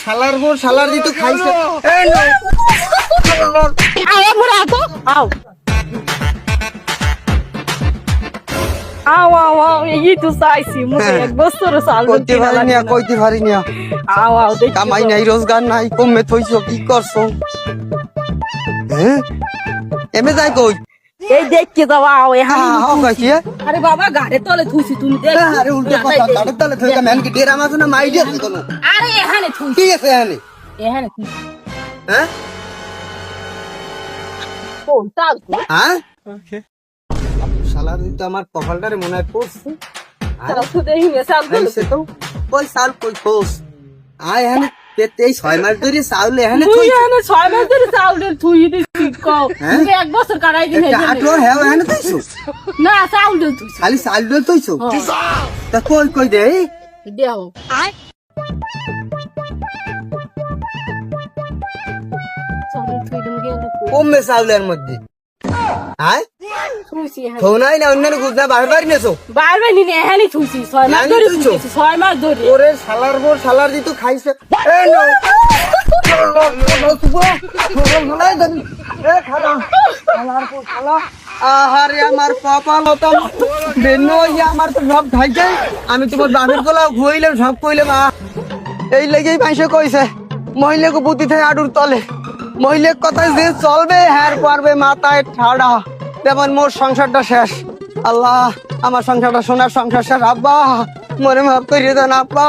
শালার বোর শালার দি তো খাইছে আও আও আও এই তো চাইছি মুখে এক বছর চাল কইতে পারি না কইতে পারি না আও আও দেখ কামাই নাই রোজগার নাই কমে থইছো কি করছো হ্যাঁ এমে যাই কই এই দেখ কি দাও আও এখানে হাও কইছি আরে বাবা গাড়ি তলে থুইছি তুমি দেখ আরে উল্টো কথা গাড়ি তলে থইকা ম্যান কি ডেরা মাছ না মাই দিছ কোন আরে এখানে থুইছি কি আছে এখানে এখানে থুইছি হ্যাঁ কোন চাল হ্যাঁ শালার দি তো আমার কপালটারে মনে হয় পড়ছে তারা তো দেখি না চাল আইছে তো কই সাল কই খোস আয় এখানে এই 6 মাস ধরে চাউল এখানে তুই থই এখানে 6 মাস ধরে চাল থুই দিছি কও হ্যাঁ? তুমি এক বছর কাটাই দিন আটর হ্যাঁ এখানে থইছো না চাল থুইছি খালি চাল দল থইছো তা কই কই দে দেও চাল থুই দিন গেল কমবে চাউলের মধ্যে আয় থুইছি এখানে ফোনাই না অন্য গুজনা বারবার নেছো বারবার নিনে এখানে থুইছি 6 মাস ধরে থুইছো? থুইছি 6 মাস ধরে ওরে শালার বোর শালার দি তো খাইছে এ নো আহারে আমার কপাল হতাম বেন্ন আমার তো সব খাইছে আমি তোমার বাপের গলা ঘুইলাম সব কইলাম এই লেগেই মাইসে কইছে মহিলাকে বুদ্ধি থেকে আডুর তলে মহিলার কথায় যে চলবে হ্যার পারবে মাথায় ঠাড়া যেমন মোর সংসারটা শেষ আল্লাহ আমার সংসারটা সোনার সংসার শেষ আব্বা মনে মাফ করিয়ে দেন আব্বা